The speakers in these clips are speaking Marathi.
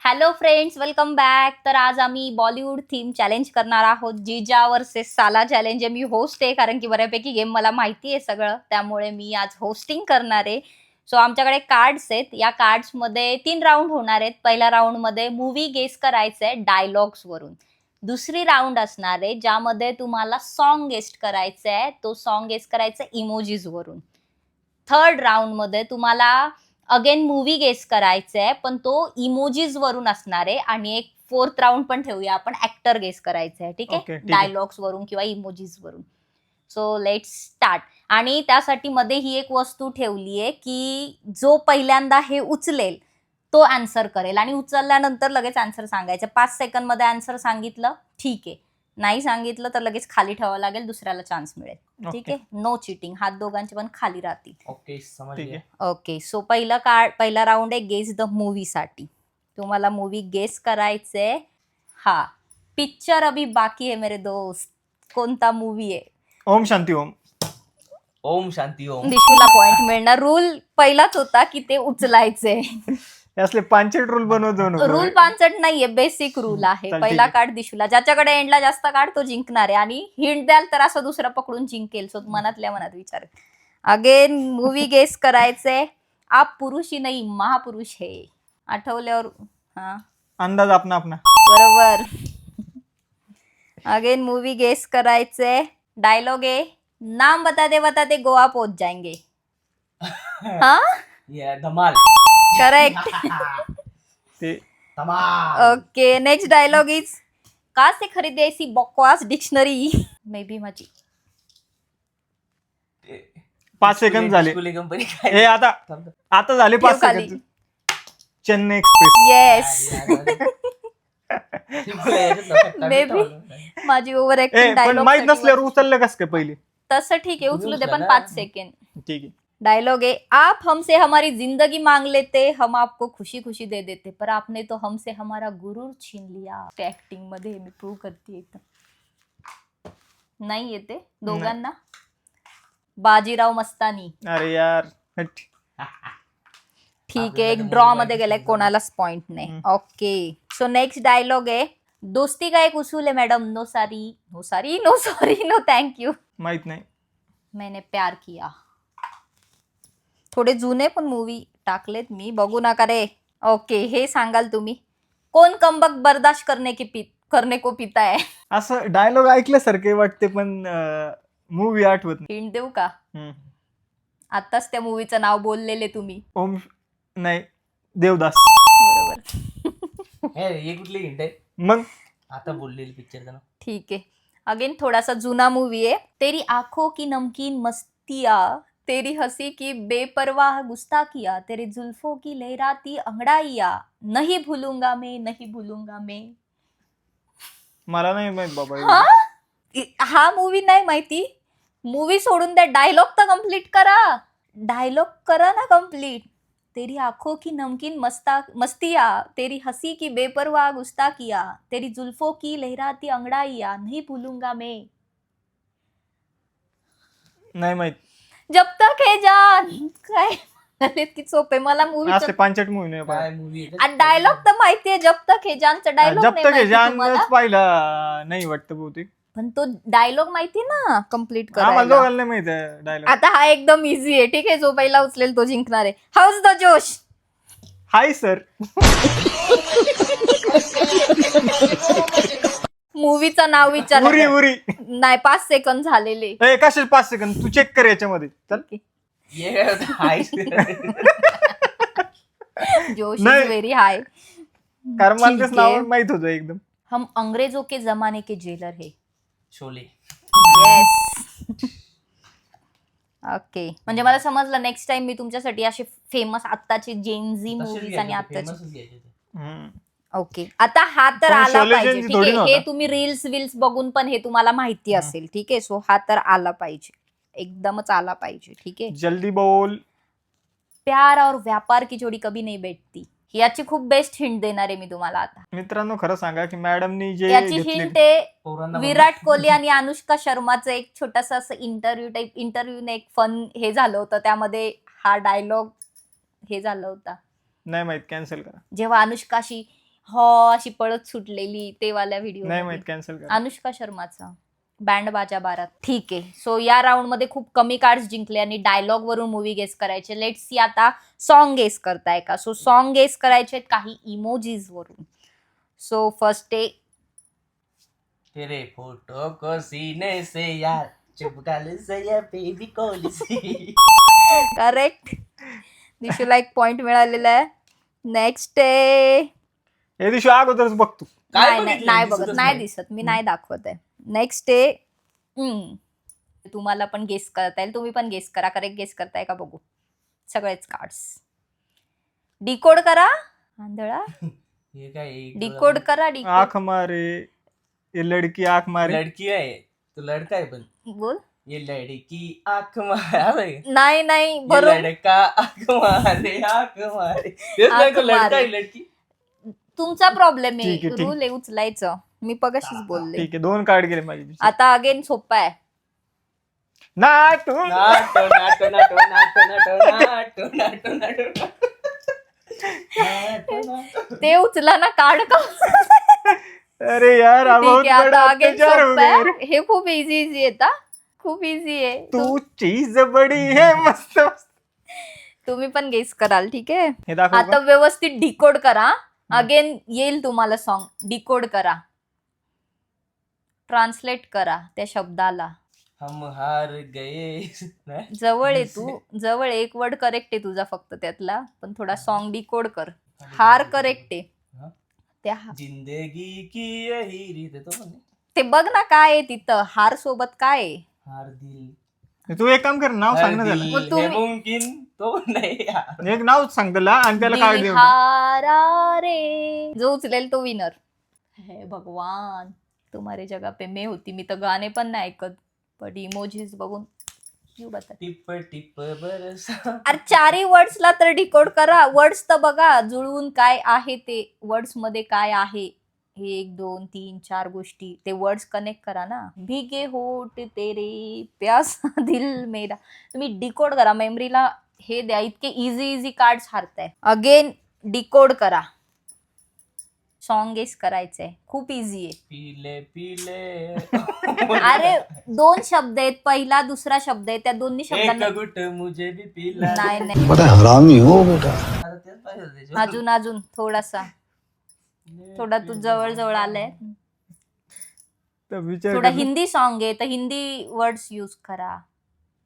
Hello friends, welcome back. तर आज आम्ही बॉलिवूड थीम चॅलेंज करणार आहोत. जिजा वर्सेस साला चॅलेंज. मी होस्ट आहे कारण की बऱ्यापैकी गेम मला माहिती आहे सगळं, त्यामुळे मी आज होस्टिंग करणार आहे. सो आमच्याकडे कार्ड्स आहेत. या कार्ड्समध्ये 3 राऊंड होणार आहेत. पहिल्या राऊंडमध्ये मूवी गेस करायचं आहे डायलॉग्स वरून. दुसरी राऊंड असणार आहे ज्यामध्ये तुम्हाला सॉन्ग गेस्ट करायचं आहे. तो सॉन्ग गेस करायचा इमोजीज वरून. थर्ड राऊंड मध्ये तुम्हाला अगेन मूवी गेस करायचं आहे, पण तो इमोजीज वरून असणार आहे. आणि एक फोर्थ राऊंड पण ठेवूया आपण, ऍक्टर गेस करायचं आहे. ठीक आहे, ठीक आहे. डायलॉग्स वरून किंवा इमोजीज वरून. So let's start. आणि त्यासाठी मध्ये ही एक वस्तू ठेवली आहे की जो पहिल्यांदा हे उचलेल तो आन्सर करेल, आणि उचलल्यानंतर लगेच आन्सर सांगायचं. 5 सेकंड मध्ये आन्सर सांगितलं ठीक आहे, नाही सांगितलं तर लगेच खाली ठेवावं लागेल, दुसऱ्याला चान्स मिळेल. ठीक आहे, नो चिटिंग. हात दोघांचे पण खाली राहतील. ओके, समझ ठीक गया. आहे. ओके, सो पहिला राऊंड आहे गेस द मूवी साठी. तुम्हाला मूवी गेस करायचंय. हा पिक्चर अभी बाकी है मेरे दोस्त. कोणता मूवी आहे? ओम शांती ओम. ओम शांती ओम. दिशूला पॉइंट मिळणार. रूल पहिलाच होता की ते उचलायचे. हे असले पांचट रूल बनवतो नको. रूल पांचट नाहीये, बेसिक रूल आहे. चल, पहिला ठीक आहे. कार्ड दिशूला, ज्याच्याकडे एंडला जास्त कार्ड तो जिंकणार आहे. आणि हिंट द्याल तर असं दुसरा पकडून जिंकेल. सो मनातल्या मनात विचार. अगेन मूवी गेस करायचे. आप पुरुष ही नाही महापुरुष है. आठवल्यावर हा अंदाज अपना अपना. बरोबर. अगेन मूवी गेस करायचे. डायलॉग आहे, नाम बता दे गोवा पहुंच जाएंगे. हा ये धमाल. करेक्ट. ते धमाल. ओके, नेक्स्ट डायलॉग इज, कहाँ से खरीदे ऐसी बकवास डिक्शनरी. मे बी माझी 5 सेकंद झाले. स्कूल कंपनी हे आता झाले 5 ठेव खाली. Second. Chennai express. Yes. May be माझी ओव्हर ए ऍक्टिंग पण डायलॉग माहित नसल्यावर उचललं कस काय पहिले. तसं ठीक आहे, उचलू दे, पण उचला 5 ना. सेकंड. ठीक आहे. डायलॉग है, आप हमसे हमारी जिंदगी मांग लेते, हम आपको खुशी खुशी दे देते, पर आपने तो हमसे हमारा गुरूर छीन लिया. ऍक्टिंग मध्ये मी प्रूव्ह करते एकदम. नाही येते दोघांना. बाजीराव मस्तानी. अरे यार हट. ठीक आहे, एक ड्रॉ मध्ये गेलाय, कोणालाच पॉइंट नाही. ओके, सो नेक्स्ट डायलॉग आहे, दोस्ती का एक उसूल है madam, no sorry no sorry no sorry no thank you, माहित नाही. मैंने प्यार किया. थोडे जुने पण मूवी टाकलेत मी, बघू नका रे. ओके, हे सांगाल तुम्ही, कोण कमबक बर्दाश्त करने को पिता है. असं डायलॉग ऐकल्यासारखे वाटते पण मूवी आठवत नाही. हिंट देऊ का? हम्म. आताच त्या मूवीचं नाव बोललेले तुम्ही. ओम नाही देवदास. बरोबर. ये कुठली हिंट आहे? मग आता बोललेली पिक्चरचं नाव. ठीक आहे, अगेन थोडासा जुना मूवी आहे. तेरी आंखों की नमकीन मस्तिया, तेरी हंसी की बेपरवाह गुस्ताखिया, तेरे जुल्फों की लहराती अंगड़ाइया, नहीं भूलूंगा मैं. मला नाही माहित बाबा. हा हा मूवी नाही माहिती? मूवी सोडून द्या, डायलॉग तर कम्प्लीट करा. डायलॉग करा ना कम्प्लीट. तेरी आंखों की नमकीन मस्तिया, तेरी हंसी की बेपरवाह गुस्ताखिया, तेरी जुल्फों की लहराती अंगड़ाइया, नहीं भूलूंगा मैं. नाही माहित. जब तक है जान. काय म्हणाले की सोपे, मला मूवी असले पांचट मूवी नाही काय पाहिला. मूवी डायलॉग तर माहितीये. जब तक है जानचा डायलॉग जब नाही तक माहिती जान तुम्हाला? पाहिला नाही वाटतं बहुतेक. पण तो डायलॉग माहिती ना कम्प्लीट आम्हाला करायला. दोघांना नाही माहित आहे डायलॉग. आता हा एकदम इझी आहे. ठीक आहे, जो पहिला उचलेल तो जिंकणार आहे. हाऊस द जोश. Hi sir. मूवीचं नाव उरी विचार. उरी. नाही, 5 सेकंद झालेले. ए कशाचे 5 सेकंद तू चेक कर याच्यामध्ये. चल. ये हाय. जोश नाही. Is very high. कारण मला ठीक तेच नाव आहे. माहित होतं एकदम. हम अंग्रेजों के जमाने के जेलर है. शोले. येस. ओके, म्हणजे मला समजलं. नेक्स्ट टाइम मी तुमच्यासाठी असे फेमस आत्ताचे जेनझी मूवीज आणि आत्ताचे. हम्म. ओके, आता हा तर पण आला शोले पाहिजे. जेनझी ठीक थोडी आहे, हे नव्हता. तुम्ही रील्स बघून पण हे तुम्हाला माहिती असेल. ठीक आहे, सो हा तर आला पाहिजे, एकदमच आला पाहिजे. ठीक आहे, जल्दी बोल. प्यार और व्यापार की जोडी कभी नहीं बैठती. याची खूप बेस्ट हिंट देणार आहे मी तुम्हाला आता. मित्रांनो खरं सांगा की मॅडमनी जे याची घेतले हिंट आहे, पोरांना विराट कोहली आणि अनुष्का शर्माचं एक छोटस असं इंटरव्ह्यूने एक फन हे झालं होतं, त्यामध्ये हा डायलॉग हे झालं होता. नाही माहित, कॅन्सल करा. जेव्हा अनुष्काशी हो अशी पळत सुटलेली ते वाल्या व्हिडिओ नाही माहित, कॅन्सल कर. अनुष्का शर्माचा बँड बाजा बारात. ठीक आहे, सो या राऊंड मध्ये खूप कमी कार्ड्स जिंकले आणि डायलॉग वरून मूवी गेस करायचे. लेट्स सी आता सॉन्ग गेस करताय का. सो सॉन्ग गेस करायचे काही इमोजीज वरून. सो फर्स्ट आहे तेरे फोटो को सीने से यार चिपका ले सया बेबी कॉलिसी. करेक्ट. दिशूला एक पॉइंट मिळालेला आहे. नेक्स्ट आहे हे दिवशी अगोदरच बघतो. काय नाही बघितलं? नाही बघत, दिसतच नाही नाही. दिसत, मी नाही दाखवत आहे. नेक्स्ट आहे तुम्हाला पण गेस करता येईल, तुम्ही पण गेस करा. करेक्ट गेस करताय का बघू सगळेच कार्ड्स. डिकोड करा आंधळा, हे काय डिकोड करा. डिकोड आंख मारे ये लड़की आंख मारे. लडकी आहे तो लडका आहे पण बोल. ये लड़की आंख मारे नाही नाही ये बरोबर. लड़का आंख मारे आंख मारे. तेच नाही तो आंख लडका मारे. आहे लडकी. तुमचा प्रॉब्लेम आहे. ठीक आहे, ठीक. रूल आहे उचलायचं. मी पगाशीच बोलले. ठीक आहे, 2 कार्ड गेले माझे. आता अगेन सोपा आहे. नाटू. NATO NATO NATO NATO NATO NATO NATO NATO. ते उचला ना कार्ड का. अरे यार ठीक बहुत आहे, बड़ा आता अगेन अत्याचार हो सोपा गया. आहे. हे खूप इझी इझी आहे. खूप इझी आहे. तू चीज बडी है मस्त मस्त. तुम्ही पण गेस कराल. ठीक आहे, हे दाखव आता व्यवस्थित डिकोड करा. अगेन येईल तुम्हाला सॉन्ग. डिकोड करा, ट्रान्सलेट करा त्या शब्दाला. हम हार गए. जवळ आहे तू, जवळ आहे. एक वर्ड करेक्ट आहे तुझा फक्त त्यातला, पण थोडा सॉन्ग डिकोड कर. हार करेक्ट आहे. हा? त्या जिंदगी की यही रीत तो म्हणे. ते बघ ना काय आहे तिथं. हार सोबत काय आहे. हार दिल तू एक काम कर, नाव सांग ना त्याला. मग तुम्ही- है मुमकिन तो नाही यार. एक नाव सांग त्याला आणि त्याला कार्ड देऊ. हारा रे. जो उचलेल तो विनर. हे भगवान तुम्हारे जगह पे मैं होती. मी तर गाणे पण नाही ऐकत, पण इमोजीज बघून क्यू बता. टिप टिप बरसा. अरे 4 वर्ड्सला तर डिकोड करा. वर्ड्स तर बघा जुळवून काय आहे ते. वर्ड्स मध्ये काय आहे. 1 2 3 4 गोष्टी. ते वर्ड्स कनेक्ट करा ना. भीगे होठ तेरे प्यासा दिल मेरा. तुम्ही डिकोड करा. मेमरीला हे द्या. इतके इझी इझी कार्ड्स हारताय. अगेन डिकोड करा. सॉन्ग गेस करायचंय. खूप इझी आहे. पीले पीले. अरे 2 शब्द आहेत. पहिला दुसरा शब्द आहे. त्या दोन्ही एक शब्दांना गुट मुझे भी पीला. नाही नाही. बड़ा हरामी हो बेटा. आता तेच पाहिजे होतं त्याच्यावर. अजून अजून थोडासा. थोडा तू जवळ जवळ आलाय. तर विचार थोडा कर. हिंदी सॉन्ग आहे तर हिंदी वर्ड्स यूज करा.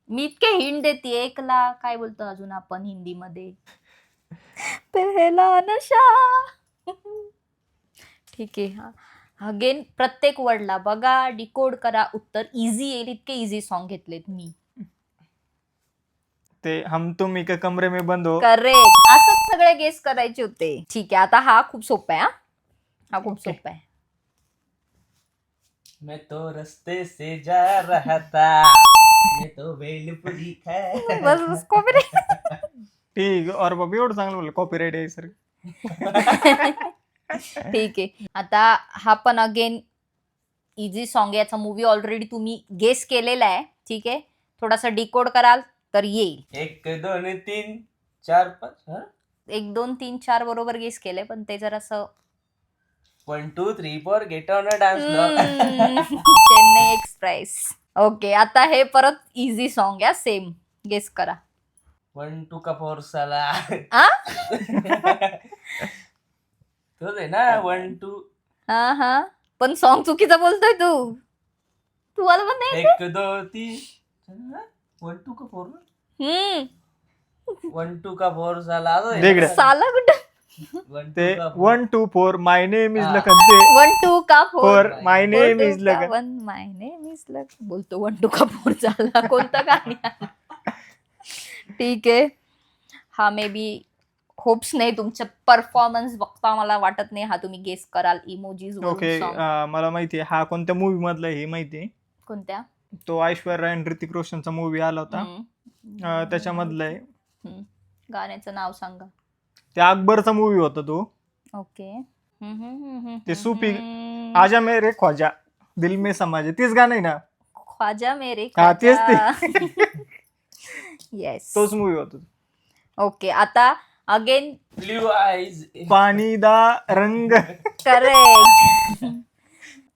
मी इतके हिंट देते. एकला काय बोलतो अजून आपण हिंदी मध्ये. पहला नशा. ठीक आहे. अगेन प्रत्येक वर्डला बघा, डिकोड करा. उत्तर इझी येईल. इतके इझी सॉन्ग घेतलेत मी. ते हम तुम एक कमरे में बंद हो. करेक्ट. असंच सगळे गेस करायचे होते. ठीक आहे, आता हा खूप सोपा आहे. हा खूप Okay. सोपा आहे. मैं तो रास्ते से जा रहा था. मैं तो भेलपुरी खा. बस बस copyright. ठीक और बाबा एवढं चांगलं बोललं, कॉपीराईट आहे सर. ठीक आहे. आता हा पण अगेन इझी सॉन्ग आहे. याचा मूवी ऑलरेडी तुम्ही गेस केलेला आहे. ठीक आहे, थोडासा डिकोड कराल तर येईल. 1 2 3 4 5. 1 2 3 4 बरोबर गेस केले, पण ते जरासं 1 2 3 4 get on a dance floor. Chennai express. Okay, आता हे परत इझी सॉन्ग आहे. सेम गेस करा. 1 2 का फोर साला. आ? तोच आहे ना 1 2. हा हा, पण सॉन्ग चुकीचं बोलतोय तू. तुम्हाला पण नाही येत? 1 2 3 1 2 का फोर. हम्म. 1 2 का फोर साला. असं आहे देख ना? रे. साला कुठं. 1 ते 2 का फोर. 1 2 4 माय नेम इज हा. लखन. ते 1 2 का 4. 4 my name is Lakhan. 1 my name is Lakhan बोलतो. 1 2 का 4 झाला. कोणतं गाणी आलं? ठीक आहे. हा मे बी होप्स नाही. तुमचं परफॉर्मन्स बघता मला वाटत नाही हा तुम्ही गेस कराल. इमोजीज ओके, मला माहिती आहे हा कोणत्या मूवी मधला आहे हे माहिती आहे. कोणत्या. तो ऐश्वर्या आणि ऋतिक रोशनचा मूवी आला होता. त्याच्यामधला आहे. गाण्याचं नाव सांगा. ते अकबरचा मूवी होता तो. ओके. ते सूफी आजा मेरे ख्वाजा दिल में समाजे, तेच गाणं आहे ना. ख्वाजा मेरे हा, तेच ख्वाजा. येस. तोच मूवी होता. ओके, आता अगेन ब्ल्यू आईज. पाणीदा रंग. करेक्ट.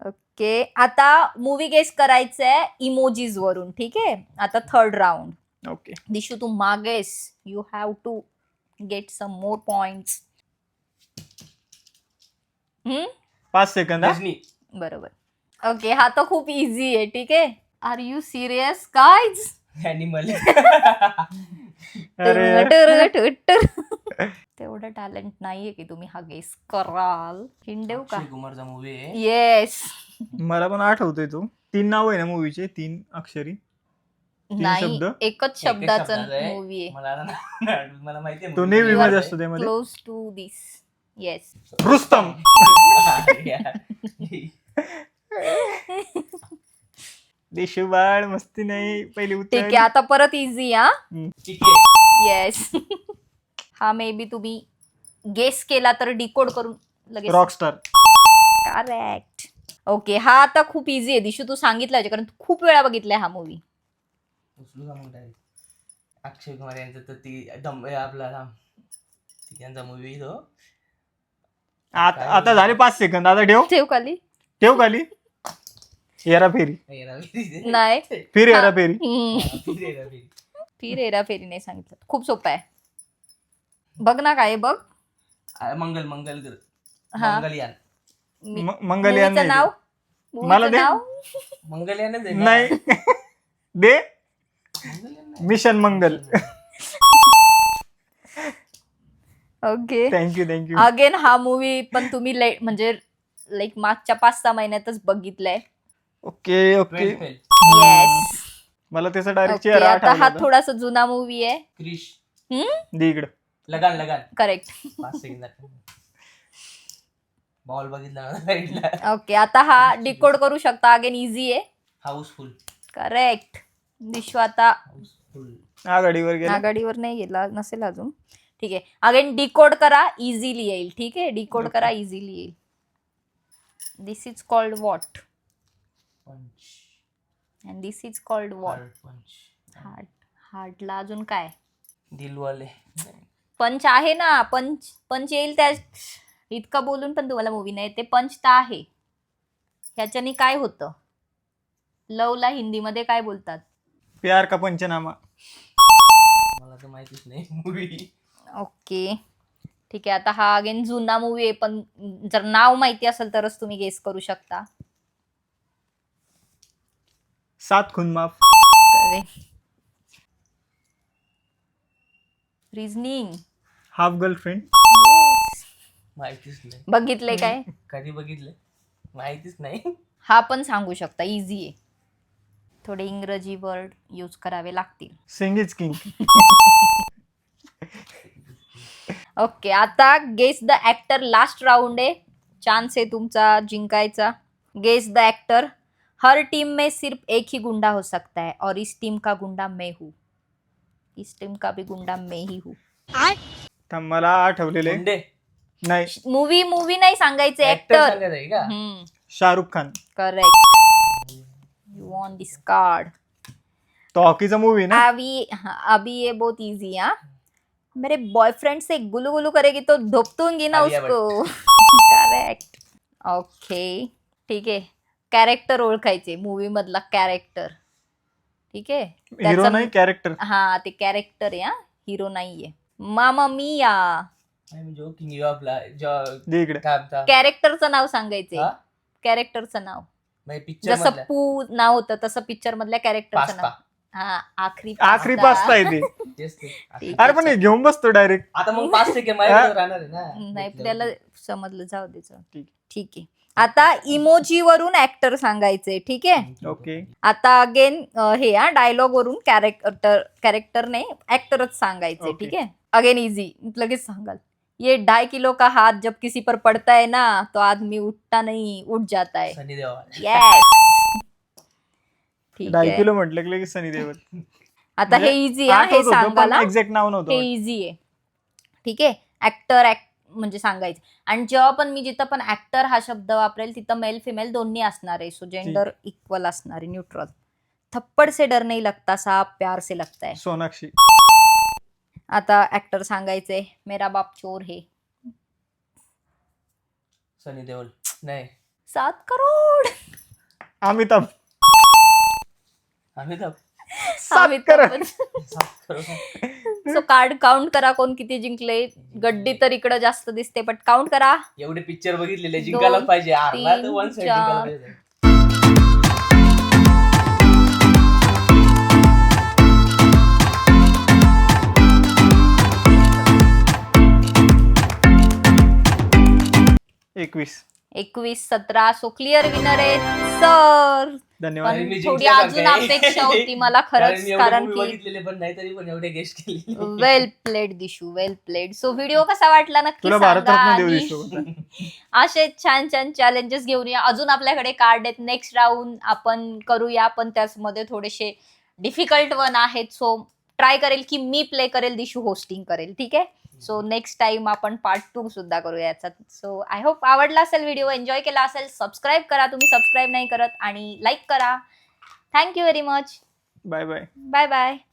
ओके, आता मूवी गेस करायचंय इमोजीज वरून. ठीक आहे, आता थर्ड राऊंड. ओके. दिशू तू मागेस, you have to get some more points. 5 सेकंद. रजनी. बरोबर. ओके, हा तर खूप इझी आहे. ठीक आहे, are you serious guys? Animal. अरे तेवढं टॅलेंट नाहीये की तुम्ही हा गेस कराल. हिंट देऊ का? अक्षय कुमारचा मूवी आहे. येस. मला पण आठवतोय तो. 3 नाव आहे ना मूवीचे, 3 अक्षरी. नाही, शब्द? एकच शब्दाचा शब्दाचा आहे. मूवी आहे. मला माहिती आहे तो movie. नेव्ही You मध्ये are असतो त्यामध्ये. Close to this. Yes. Rustom. Deshu बाळ मस्ती नाही पहिली ठीक आहे, उत्तर. आता परत इझी. हा, ठीक आहे. येस. हा मे बी तुम्ही गेस केला तर डिकोड करून लगेच. रॉकस्टार. करेक्ट. ओके, हा आता खूप इझी आहे. दिशू तू सांगितलं कारण तू खूप वेळा बघितलाय हा मूवी. उचलू का मग direct? अक्षय कुमार यांचा तर ती आपला यांचा मूवी तो. आता झाले 5 सेकंद. आता ठेव खाली. ठेव खाली. हेराफेरी. नाही. फिर हेराफेरी. फिर हेराफेरी नाही सांगितलं. खूप सोपं आहे. बघ ना काय बघ. मंगल हा. मंगलयान. मंगलयान मूवीचं नाही नाव. ते. मला मूवीचं दे. नाव. मंगलयानच आहे ना? नाही दे. मंगलयान नाही. मिशन मंगल. ओके. थँक्यू. अगेन हा मूवी पण तुम्ही म्हणजे लाईक मागच्या 5-6 महिन्यातच बघितलंय. ओके. 12th fail. येस. मला त्याचा डायरेक्ट ओके, चेहरा आता हा आठवला. थोडासा जुना मूवी आहे. क्रिश. दे इकडं. लगान. करेक्ट. 5 सेकंद. बॉल बघितला. ओके, आता हा डिकोड करू शकता. अगेन इझी आहे. हाऊसफुल. करेक्ट. विश्व आता आघाडीवर गेला. आघाडीवर नाही गेला नसेल अजून. ठीक आहे, अगेन डिकोड करा, इझिली येईल. ठीक आहे, डिकोड Okay. करा, इझिली येईल. दिस इज कॉल्ड वॉट पंच. And this is called what. पंच. हार्टला अजून काय? दिलवाले. पंच आहे ना. पंच येईल त्या. इतका बोलून पण तुम्हाला मूवी नाही ते. पंच तर आहे. ह्याच्याने काय होतं? लवला हिंदीमध्ये काय बोलतात? प्यार का पंचनामा. मला तर माहितीच नाही मूवी. ओके, ठीक आहे. आता हा अगेन जुना मूवी आहे पण जर नाव माहिती असेल तरच तुम्ही गेस करू शकता. 7 खून माफ. रिझनिंग. Half girlfriend. माहितीच नाही. बघितले काय? कधी बघितलं माहितीच नाही. हा पण सांगू शकता, इझी आहे. थोडे इंग्रजी वर्ड यूज करावे लागतील. Sing is king. ओके, आता guess the actor. Last round है, चांस है तुमचा जिंकायचा. Guess the actor. हर टीम में सिर्फ एक ही गुंडा हो सकता है और इस टीम का गुंडा मैं हूँ. इस टीम का भी गुंडा मैं ही हूँ. थांब, मला आठवलेले. गुंडे. नाही. मूवी नाही सांगायचे, Actor ऍक्टर. सांगत आहे का? Shahrukh Khan. Correct. You want this card. तो हॉकीचा मूवी ना. अभी ये बहुत इजी. हाँ, मेरे बॉयफ्रेंड से गुलू गुलू करेगी तो धोपतूंगी ना आलिया उसको. करेक्ट. ओके, ठीक आहे. कॅरेक्टर ओळखायचे, मूवी मधला कॅरेक्टर. ठीक आहे, हिरो नाही, कॅरेक्टर. हा ते कॅरेक्टर आहे. हा, हिरो नाहीये. मामा मिया. I'm joking you आपला दे इकडे. कॅरेक्टरचं नाव सांगायचे. हा? कॅरेक्टरचं नाव. पिक्चर जसं पू नाव होतं तसं पिक्चर मधल्या कॅरेक्टरचं नाव. हा, आखरी पास्ता आहे ते. ठीक अरे पण हे घेऊन बसतो डायरेक्ट. आता मग 5 सेकंड माझ्याकडे राहणार आहे ना. नाही, त्याला समजलं, जाऊ द्यायचं. ठीक. ठीक आहे. आता इमोजी वरून ऍक्टर सांगायचे. ठीक आहे. ओके. आता अगेन हे डायलॉग वरून कॅरेक्टर नाही, ऍक्टरच सांगायचे. Okay. ठीक आहे, अगेन इझी, लगेच सांगाल. ये 2.5 किलो का हाथ जब किसी पर पड़ता है ना तो आदमी उठता नहीं, उठ जाता है. सनी देओल. येस. ठीक 2.5 आहे. किलो म्हटलं की सनी देओल. आता हे इझी आहे, हे सांगायला. एक्झॅक्ट नाव हे नव्हतं. इझी आहे. ठीक आहे, ऍक्टर म्हणजे सांगायचं. आणि जेव्हा पण मी जिथं पण ऍक्टर हा शब्द वापरेल तिथं मेल फिमेल दोन्ही असणार आहे. सो जेंडर इक्वल असणार आहे, न्यूट्रल. थप्पड से डर नहीं लगता, साप प्यार से लगता है. सोनाक्षी. आता ऍक्टर सांगायचे मेरा बाप चोर है. सनी देओल नाही 7 crore. Amitabh Amitabh 7 crore. 7 crore. So card count करा कोण किती जिंकले. गड्डी तर इकडं जास्त दिसते बट काउंट करा. एवढे पिक्चर बघितलेले जिंकायला पाहिजे. अर्धा तर 1 साइड 3, जिंकायला पाहिजे. एकवीस. 21, 17. सो क्लिअर विनर आहे सर. धन्यवाद. आणि मी पण थोडी जिंकल्यासारखं अजून आहे. अपेक्षा होती मला खरंच मी एवढे कारण movie की बघितलेले पण नाही तरी पण एवढे गेस्ट केले. वेल प्लेड दिशू, वेल प्लेड. सो व्हिडिओ कसा वाटला नक्की तुला सांगा. भारतरत्न देऊ आणि दिसतो. असे छान छान चॅलेंजेस घेऊन या. अजून आपल्याकडे कार्ड आहेत. नेक्स्ट राऊंड आपण करूया पण त्यामध्ये थोडेसे डिफिकल्ट वन आहेत. सो ट्राय करेल की मी प्ले करेल, दिशू होस्टिंग करेल. ठीक आहे. सो नेक्स्ट टाइम आपण पार्ट 2 सुद्धा करूया याचा. सो आय होप आवडला असेल व्हिडिओ, एन्जॉय केला असेल. सबस्क्राईब करा तुम्ही सबस्क्राईब नाही करत आणि लाईक करा. Thank you very much. Bye bye. Bye bye.